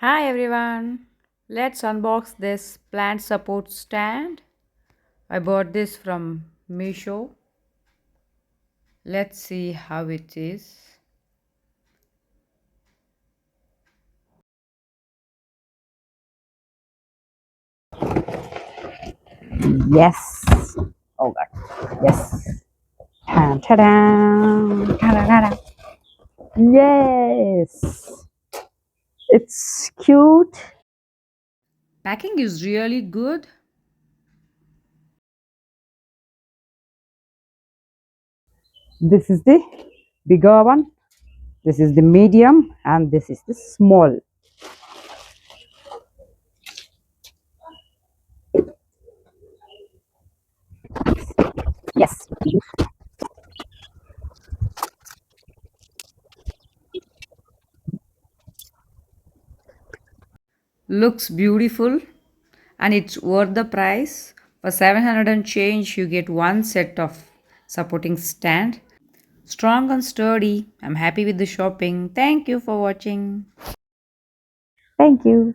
Hi everyone, let's unbox this plant support stand. I bought this from Meesho. Let's see how it is. Yes. Oh God. Yes. Ta-da! Ta-da-da-da. Yes. It's cute. Packing is really good. This is the bigger one. This is the medium, and this is the small. Yes. Looks beautiful and it's worth the price. For 700 and change, you get one set of supporting stand. Strong and sturdy. I'm happy with the shopping. Thank you for watching. Thank you.